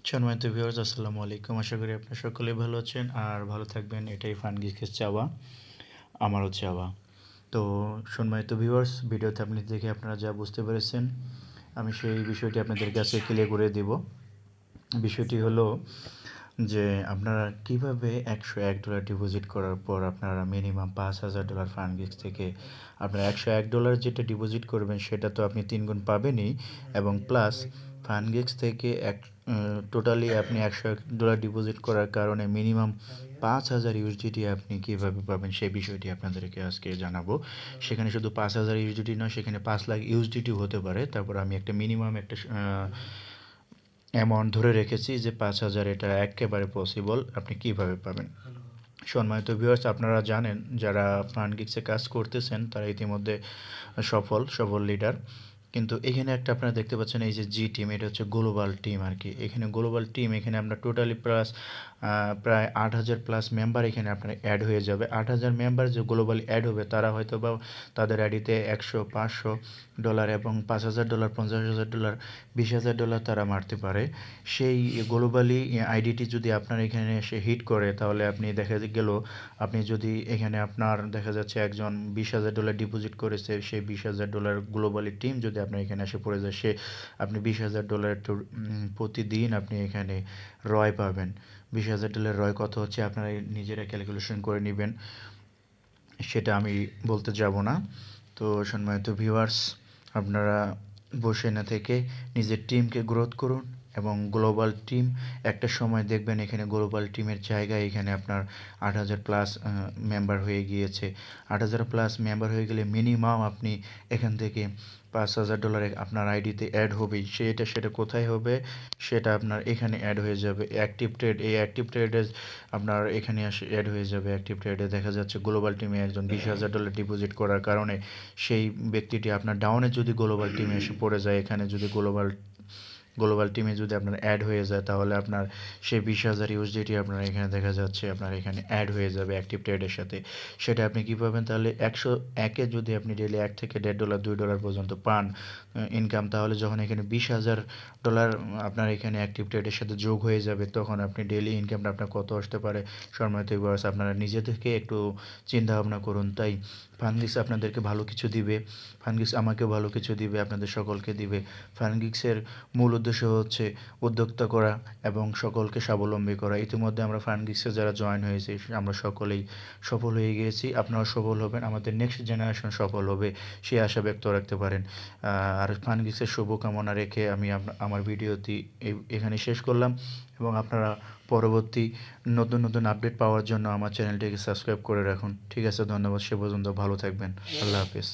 সম্মানিত ভিউয়ার্স আসসালামু আলাইকুম। আশা করি আপনারা সকলেই ভালো আছেন আর ভালো থাকবেন, এটাই ফানগিক্সের চাওয়া, আমারও চাওয়া। তো সম্মানিত ভিউয়ার্স, ভিডিওতে আপনি দেখে আপনারা যা বুঝতে পেরেছেন, আমি সেই বিষয়টি আপনাদের কাছে ক্লিয়ার করে দেব। বিষয়টি হলো যে আপনারা কিভাবে $101 ডিপোজিট করার পর আপনারা মিনিমাম $5,000 ফানগিক্স থেকে আপনারা $101 যেটা ডিপোজিট করবেন সেটা তো আপনি 3 গুণ পাবেনই, এবং প্লাস ফানগিক্স থেকে টোটালি আপনি $101 ডিপোজিট করার কারণে মিনিমাম 5,000 ইউএসডিটি আপনি কীভাবে পাবেন সেই বিষয়টি আপনাদেরকে আজকে জানাবো। সেখানে শুধু 5,000 ইউএসডিটি নয়, সেখানে 5 লাখ ইউএসডিটিও হতে পারে। তারপর আমি একটা মিনিমাম একটা অ্যামাউন্ট ধরে রেখেছি যে 5,000, এটা একেবারে পসিবল। আপনি কিভাবে পাবেন? সম্মানিত ভিউয়ার্স, আপনারা জানেন যারা ফানগিক্সে কাজ করতেছেন তারা ইতিমধ্যে সফল লিডার। কিন্তু এখানে একটা আপনারা দেখতে পাচ্ছেন, এই যে জি টিম, এটা হচ্ছে গ্লোবাল টিম আর কি। এখানে গ্লোবাল টিম, এখানে আমরা টোটালি প্রায় 8,000 প্লাস মেম্বার এখানে আপনার অ্যাড হয়ে যাবে। 8,000 মেম্বার যে গ্লোবালি অ্যাড হবে তারা হয়তো বা তাদের আইডিতে $100, $500 এবং $5,000, $50,000, $20,000 তারা মারতে পারে। সেই গ্লোবালি আইডিটি যদি আপনার এখানে এসে হিট করে, তাহলে আপনি দেখা গেল আপনি যদি এখানে আপনার দেখা যাচ্ছে একজন $20,000 ডিপোজিট করেছে, সেই $20,000 গ্লোবালি টিম যদি আপনার এখানে এসে পড়ে যায়, আপনি $20,000 প্রতিদিন আপনি এখানে রয় পাবেন। $20,000 রয় কত হচ্ছে আপনারা নিজেরা ক্যালকুলেশন করে নেবেন, সেটা আমি বলতে যাব না। তো সম্মানিত ভিউয়ার্স, আপনারা বসে না থেকে নিজের টিমকে গ্রোথ করুন এবং গ্লোবাল টিম একটা সময় দেখবেন এখানে গ্লোবাল টিমের জায়গায় এখানে আপনার 8,000 প্লাস মেম্বার হয়ে গিয়েছে। 8,000 প্লাস মেম্বার হয়ে গেলে মিনিমাম আপনি এখান থেকে $5,000 আপনার আইডিতে অ্যাড হবেই। সেটা কোথায় হবে? সেটা আপনার এখানে অ্যাড হয়ে যাবে অ্যাক্টিভ ট্রেড। এই অ্যাক্টিভ ট্রেডে আপনার এখানে অ্যাড হয়ে যাবে। অ্যাক্টিভ ট্রেডে দেখা যাচ্ছে গ্লোবাল টিমে একজন $20,000 ডিপোজিট করার কারণে সেই ব্যক্তিটি আপনার ডাউনে যদি গ্লোবাল টিমে এসে পড়ে যায়, এখানে যদি গ্লোবাল টিমে যদি আপনার অ্যাড হয়ে যায়, তাহলে আপনার সেই 20,000 ইউএসডিটি আপনার এখানে দেখা যাচ্ছে আপনার এখানে অ্যাড হয়ে যাবে অ্যাক্টিভ ট্রেডের সাথে। সেটা আপনি কী পাবেন? তাহলে 101-এ যদি আপনি ডেইলি $1 থেকে $1.5, $2 পর্যন্ত পান ইনকাম, তাহলে যখন এখানে $20,000 আপনার এখানে অ্যাক্টিভ ট্রেডের সাথে যোগ হয়ে যাবে, তখন আপনি ডেইলি ইনকামটা আপনার কত আসতে পারে? সম্মানিত ভিউয়ার্স, আপনারা নিজে থেকে একটু চিন্তা ভাবনা করুন। তাই ফানগিক্স আপনাদেরকে ভালো কিছু দিবে, ফানগিক্স আমাকেও ভালো কিছু দিবে, আপনাদের সকলকে দিবে। ফানগিক্সের মূল উদ্দেশ্য হচ্ছে উদ্যোক্তা করা এবং সকলকে স্বাবলম্বী করা। ইতিমধ্যে আমরা ফানগিক্সে যারা জয়েন হয়েছি আমরা সকলেই সফল হয়ে গিয়েছি। আপনারাও সফল হবেন, আমাদের নেক্সট জেনারেশন সফল হবে, সে আশা ব্যক্ত রাখতে পারেন। আর ফানগিক্সের শুভকামনা রেখে আমি আমার ভিডিওটি এখানে শেষ করলাম, এবং আপনারা পরবর্তী নতুন নতুন আপডেট পাওয়ার জন্য আমার চ্যানেলটিকে সাবস্ক্রাইব করে রাখুন। ঠিক আছে, ধন্যবাদ। সে পর্যন্ত ভালো থাকবেন। আল্লাহ হাফেজ।